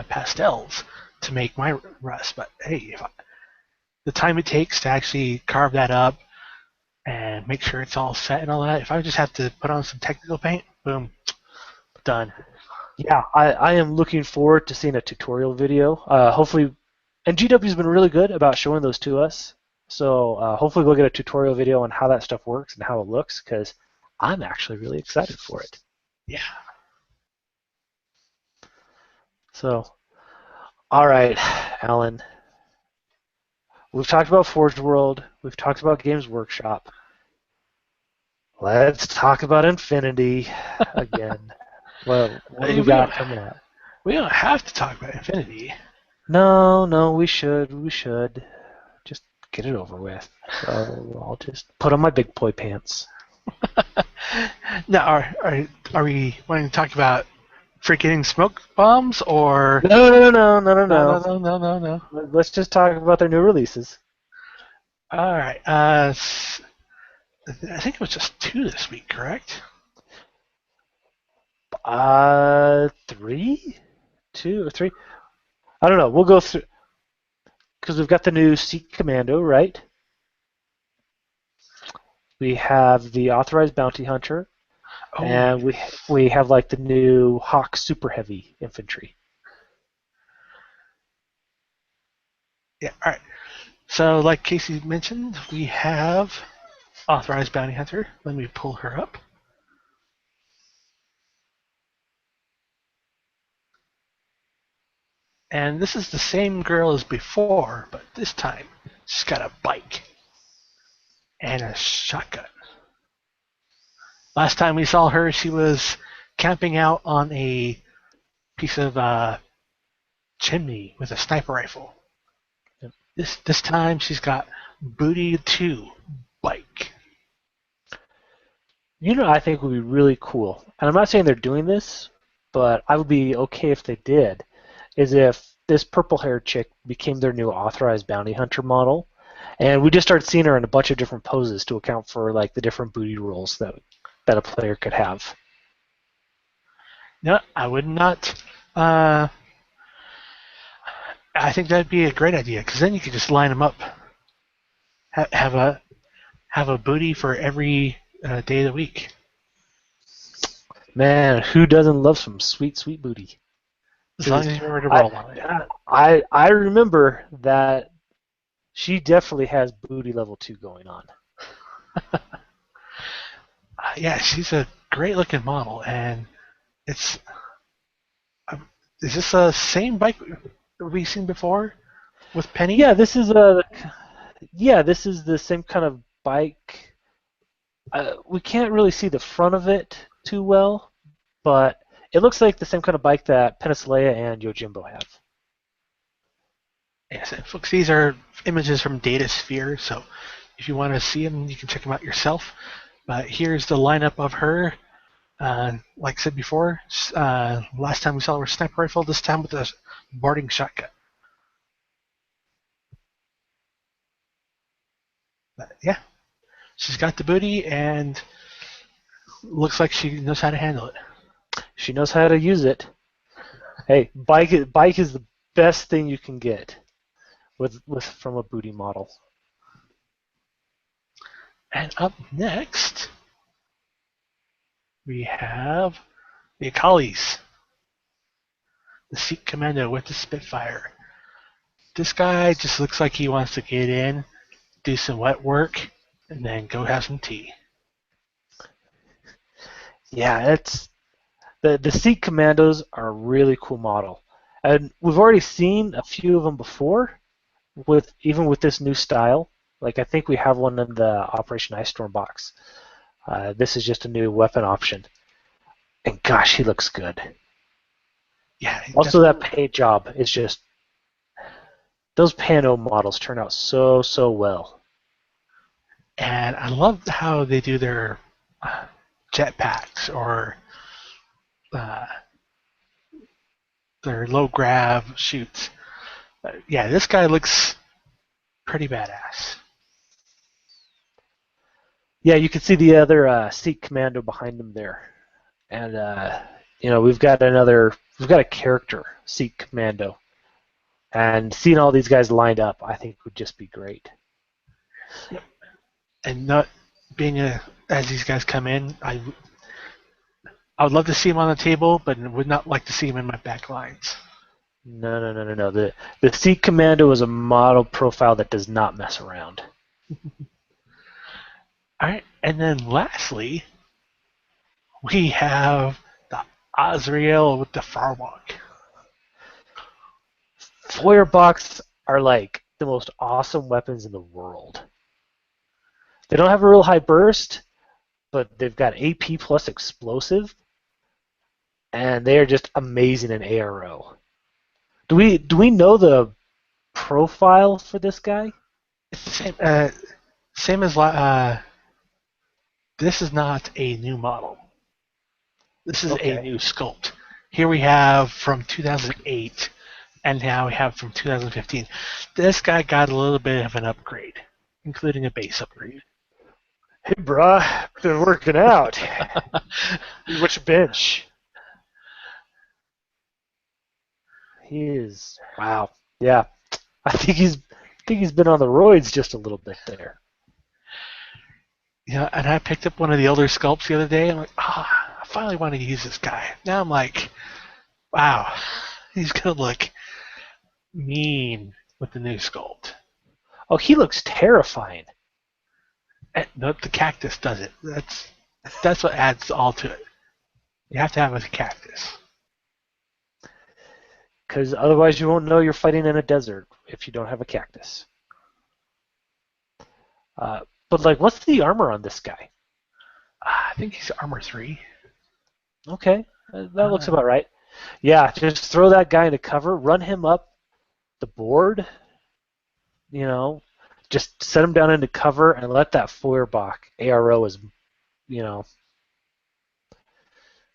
pastels to make my rust, but hey, the time it takes to actually carve that up and make sure it's all set and all that, if I just have to put on some technical paint, boom, done. Yeah, I am looking forward to seeing a tutorial video. Hopefully, and GW's been really good about showing those to us. So hopefully we'll get a tutorial video on how that stuff works and how it looks, because I'm actually really excited for it. Yeah. So, all right, Alan. We've talked about Forge World. We've talked about Games Workshop. Let's talk about Infinity again. What do we got coming up? We don't have to talk about Infinity. No, we should. Just get it over with. So I'll just put on my big boy pants. Now, are we wanting to talk about freaking smoke bombs or? No. Let's just talk about their new releases. All right. I think it was just 2 this week, correct? 3, 2 or 3. I don't know. We'll go through because we've got the new Seek Commando, right? We have the Authorized Bounty Hunter. Oh, and we have like the new Hawk Super Heavy infantry. yeah. All right. So, like Casey mentioned, we have authorized bounty hunter. Let me pull her up. And this is the same girl as before, but this time she's got a bike and a shotgun. Last time we saw her, she was camping out on a piece of chimney with a sniper rifle. Yep. This time she's got Booty 2 bike. You know, I think would be really cool, and I'm not saying they're doing this, but I would be okay if they did, is if this purple-haired chick became their new authorized bounty hunter model, and we just started seeing her in a bunch of different poses to account for like the different booty roles that a player could have. No, I would not. Uh, I think that'd be a great idea because then you could just line them up. Have a booty for every day of the week. Man, who doesn't love some sweet, sweet booty? As long Because as you remember to I, roll on it. I remember that she definitely has booty level 2 going on. Yeah, she's a great looking model, and it's is this the same bike we've seen before with Penny? Yeah, this is the same kind of bike. We can't really see the front of it too well, but it looks like the same kind of bike that Penicileia and Yojimbo have. Yes, and folks, these are images from DataSphere, so if you want to see them, you can check them out yourself. But here's the lineup of her. Like I said before, last time we saw her with sniper rifle, this time with a boarding shotgun. But yeah, she's got the booty and looks like she knows how to handle it. She knows how to use it. Hey, bike is the best thing you can get with from a booty model. And up next, we have the Akalis, the Sikh Commando with the Spitfire. This guy just looks like he wants to get in, do some wet work, and then go have some tea. Yeah, it's the Sikh Commandos are a really cool model, and we've already seen a few of them before, with this new style. Like I think we have one in the Operation Ice Storm box. This is just a new weapon option, and gosh, he looks good. Yeah, Also, that paint job is just those Pano models turn out so well. and I love how they do their jetpacks or uh, their low grav shoots. Yeah, this guy looks pretty badass. Yeah, you can see the other Sikh Commando behind him there, and we've got a character Sikh Commando, and seeing all these guys lined up, I think would just be great. And not being as these guys come in, I would love to see him on the table, but would not like to see him in my back lines. No. The Sikh Commando is a model profile that does not mess around. All right, and then lastly, we have the Azrael with the Farwalk. Feuerbox are like the most awesome weapons in the world. They don't have a real high burst, but they've got AP plus explosive, and they are just amazing in ARO. Do we know the profile for this guy? It's the same as this is not a new model. This is a Okay. new sculpt. Here we have from 2008, and now we have from 2015. This guy got a little bit of an upgrade, including a base upgrade. Hey, bruh, been working out. What's your bench? He is wow. Yeah, I think he's been on the roids just a little bit there. And I picked up one of the older sculpts the other day. I'm like, I finally want to use this guy. Now I'm like, wow, he's gonna look mean with the new sculpt. Oh, he looks terrifying. The cactus does it. That's what adds all to it. You have to have a cactus. Because otherwise you won't know you're fighting in a desert if you don't have a cactus. But like, what's the armor on this guy? I think he's armor 3. Okay, that looks about right. Yeah, just throw that guy into cover, run him up the board, just set him down into cover and let that Feuerbach ARO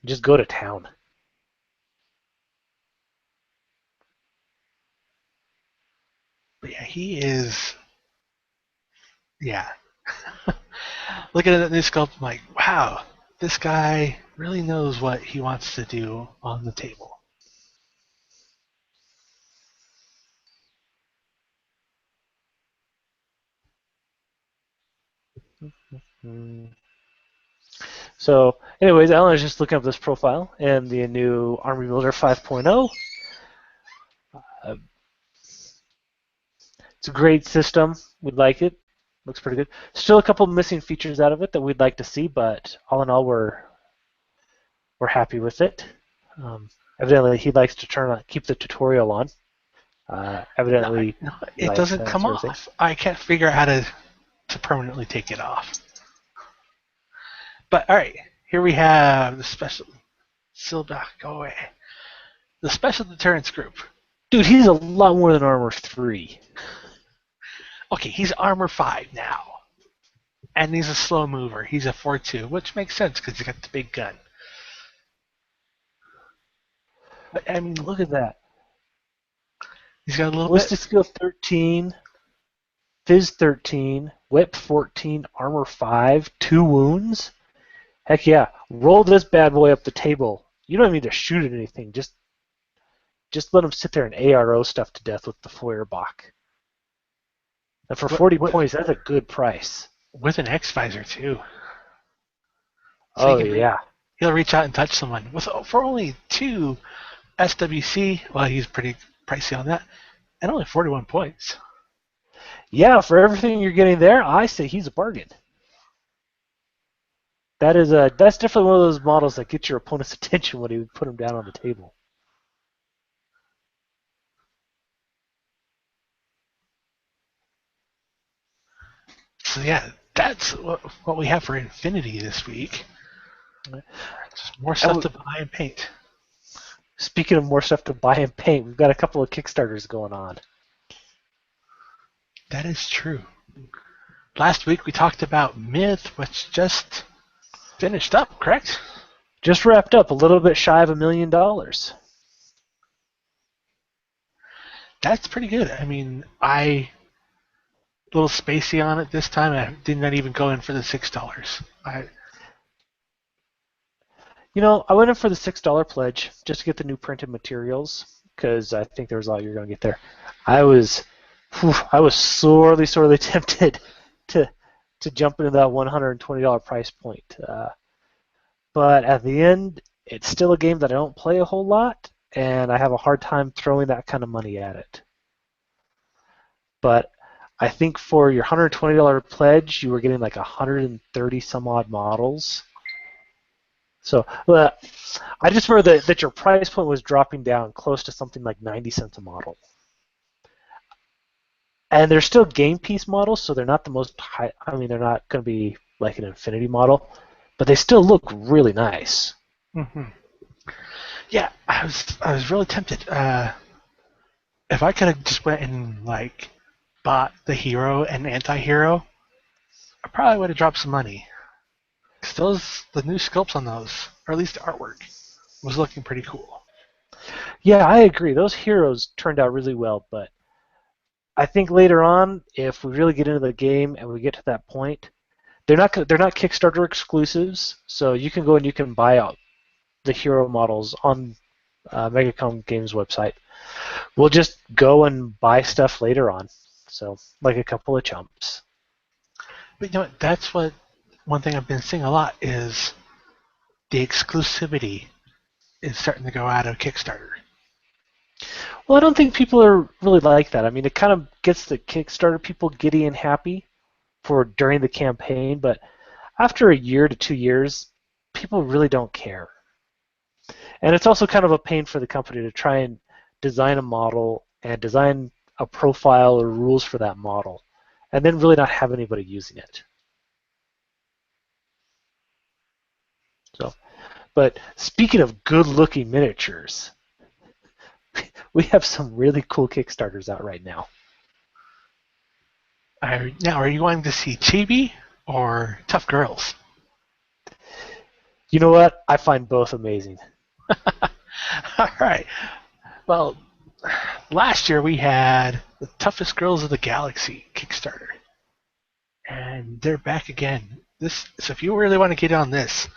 just go to town. But yeah, he is. Yeah. Looking at that new sculpt, I'm like, wow, this guy really knows what he wants to do on the table. So, anyways, Alan was just looking up this profile and the new Army Builder 5.0. It's a great system. We'd like it. Looks pretty good. Still a couple missing features out of it that we'd like to see, but all in all, we're happy with it. Evidently, he likes to keep the tutorial on. Evidently, no, it doesn't come off. I can't figure out how to permanently take it off. But all right, here we have the special. Silbach, go away. The special deterrence group. Dude, he's a lot more than armor 3. Okay, he's armor 5 now. And he's a slow mover. He's a 4-2, which makes sense because he's got the big gun. But I mean, look at that. He's got a little Ballistic skill 13, Phys 13, Whip 14, armor 5, 2 wounds. Heck yeah, roll this bad boy up the table. You don't need to shoot at anything. Just let him sit there and ARO stuff to death with the Feuerbach. And for 40 points, that's a good price. With an X visor too. So yeah. He'll reach out and touch someone for only 2 SWC. Well, he's pretty pricey on that, and only 41 points. Yeah, for everything you're getting there, I say he's a bargain. That's definitely one of those models that gets your opponent's attention when you put him down on the table. So yeah, that's what we have for Infinity this week. Just more stuff to buy and paint. Speaking of more stuff to buy and paint, we've got a couple of Kickstarters going on. That is true. Last week we talked about Myth, which just finished up, correct? Just wrapped up, a little bit shy of $1 million. That's pretty good. I mean, a little spacey on it this time. I did not even go in for the $6. I went in for the $6 pledge just to get the new printed materials because I think there was a lot you're going to get there. I was sorely tempted to jump into that $120 price point. But at the end, it's still a game that I don't play a whole lot, and I have a hard time throwing that kind of money at it. But I think for your $120 pledge, you were getting like 130 some odd models. So I just remember that your price point was dropping down close to something like 90 cents a model. And they're still game piece models, so they're not the most high. I mean, they're not going to be like an Infinity model, but they still look really nice. Mm-hmm. Yeah, I was really tempted. If I could have just went and like bought the hero and anti-hero, I probably would have dropped some money. Because the new sculpts on those, or at least the artwork, was looking pretty cool. Yeah, I agree. Those heroes turned out really well, but I think later on, if we really get into the game and we get to that point, they're not Kickstarter exclusives, so you can go and you can buy out the hero models on Megacom Games website. We'll just go and buy stuff later on, so like a couple of chumps. But you know what? That's what one thing I've been seeing a lot is the exclusivity is starting to go out of Kickstarter. Well, I don't think people are really like that. I mean, it kind of gets the Kickstarter people giddy and happy for during the campaign, but after a year to 2 years, people really don't care. And it's also kind of a pain for the company to try and design a model and design a profile or rules for that model, and then really not have anybody using it. So, but speaking of good-looking miniatures, we have some really cool Kickstarters out right now. Now, are you wanting to see chibi or tough girls? You know what? I find both amazing. All right. Well, last year we had the Toughest Girls of the Galaxy Kickstarter, and they're back again. So if you really want to get on this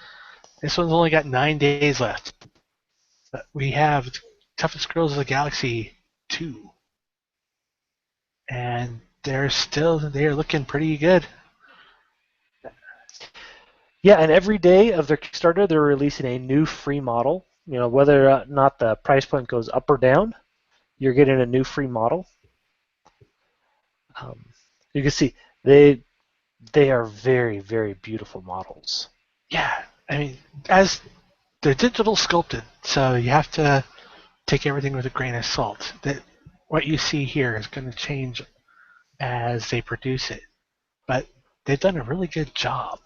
one's only got 9 days left. But we have Toughest Girls of the Galaxy 2, and they're looking pretty good. Yeah, and every day of their Kickstarter, they're releasing a new free model. You know, whether or not the price point goes up or down, you're getting a new free model. You can see they are very, very beautiful models. Yeah, I mean, as they're digital sculpted, so you have to take everything with a grain of salt. That what you see here is going to change as they produce it, but they've done a really good job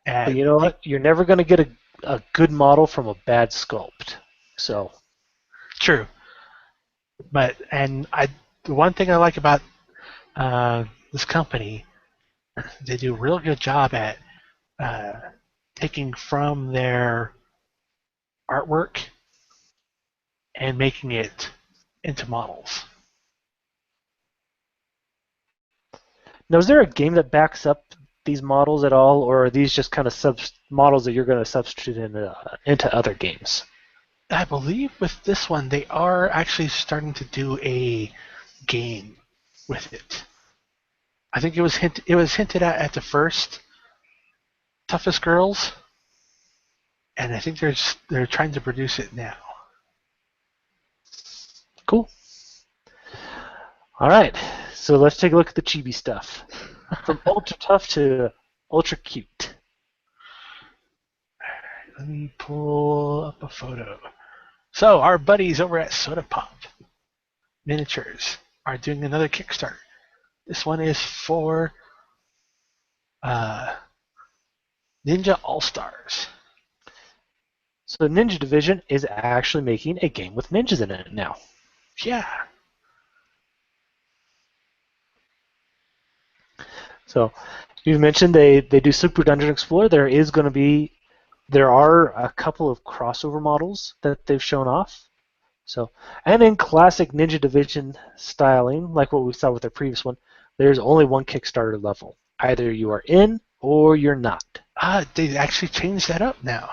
But at you know what? You're never going to get a good model from a bad sculpt. So, true. But the one thing I like about this company, they do a real good job at uh, taking from their artwork and making it into models. now is there a game that backs up these models at all, or are these just kind of models that you're going to substitute into other games? I believe with this one, they are actually starting to do a game with it. I think it was hinted at the first Toughest Girls, and I think they're trying to produce it now. Cool. All right, so let's take a look at the chibi stuff. From ultra tough to ultra cute. Let me pull up a photo. So our buddies over at Soda Pop Miniatures are doing another Kickstarter. This one is for uh, Ninja All Stars. So Ninja Division is actually making a game with ninjas in it now. Yeah. So you mentioned they do Super Dungeon Explorer. There are a couple of crossover models that they've shown off. So, and in classic Ninja Division styling, like what we saw with their previous one, there's only one Kickstarter level. Either you are in or you're not. They actually changed that up now.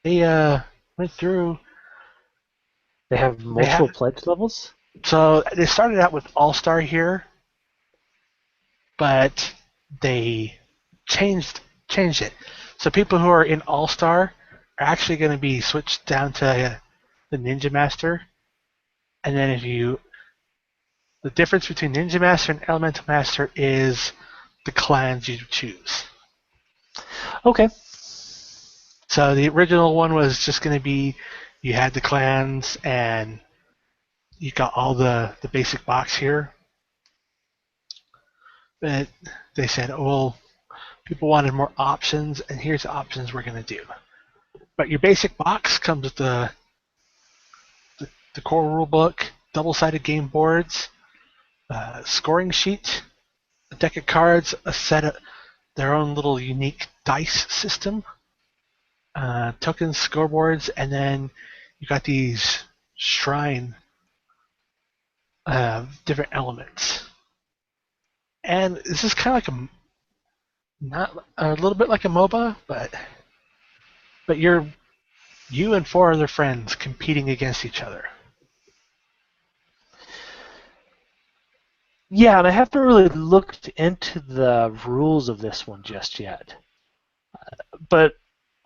They went through. They have They multiple have pledge levels. so they started out with All Star here, but they changed it. So people who are in All Star are actually going to be switched down to the Ninja Master, and then the difference between Ninja Master and Elemental Master is the clans you choose. Okay. So the original one was just going to be you had the clans and you got all the basic box here. But they said, oh, well, people wanted more options, and here's the options we're going to do. But your basic box comes with the core rulebook, double-sided game boards, scoring sheet, a deck of cards, a set of their own little unique dice system, tokens, scoreboards, and then you got these shrine different elements. And this is kind of like not a little bit like a MOBA, but you and four other friends competing against each other. Yeah, and I haven't really looked into the rules of this one just yet. But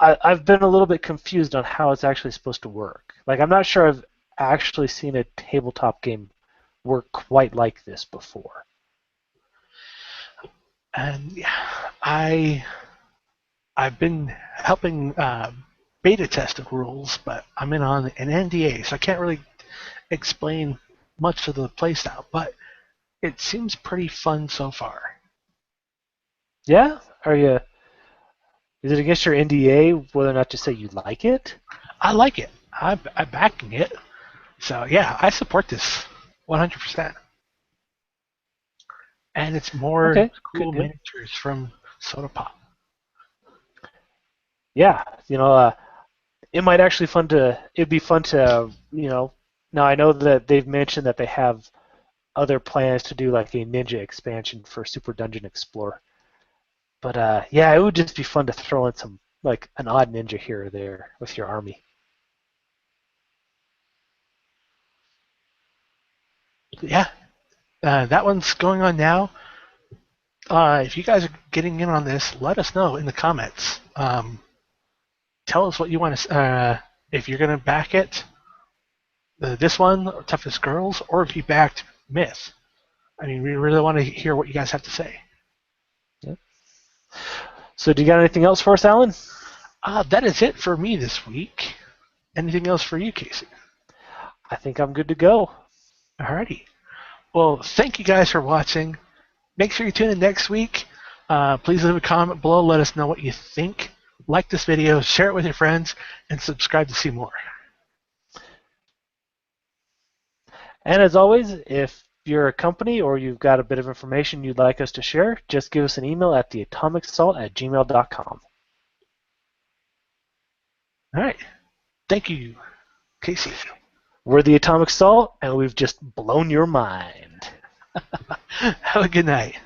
I've been a little bit confused on how it's actually supposed to work. Like, I'm not sure I've actually seen a tabletop game work quite like this before. And yeah, I've been helping beta test the rules, but I'm in on an NDA, so I can't really explain much of the playstyle. But it seems pretty fun so far. Yeah? Are you? Is it against your NDA whether or not to say you like it? I like it. I'm backing it. So yeah, I support this 100%. And it's more Okay, good, cool good. miniatures from Soda Pop. Yeah, it might actually fun to. It'd be fun to, Now I know that they've mentioned that they have other plans to do like a ninja expansion for Super Dungeon Explorer. But yeah, it would just be fun to throw in some like an odd ninja here or there with your army. Yeah, that one's going on now. If you guys are getting in on this, let us know in the comments. Tell us what you want to. If you're going to back it, this one, Toughest Girls, or if you backed Myth. I mean, we really want to hear what you guys have to say. Yep. So do you got anything else for us, Alan? That is it for me this week. Anything else for you, Casey? I think I'm good to go. Alrighty. Well, thank you guys for watching. Make sure you tune in next week. Please leave a comment below. Let us know what you think. Like this video, share it with your friends, and subscribe to see more. And as always, if you're a company or you've got a bit of information you'd like us to share, just give us an email at theatomicsalt@gmail.com. All right. Thank you, Casey. We're the Atomic Salt, and we've just blown your mind. Have a good night.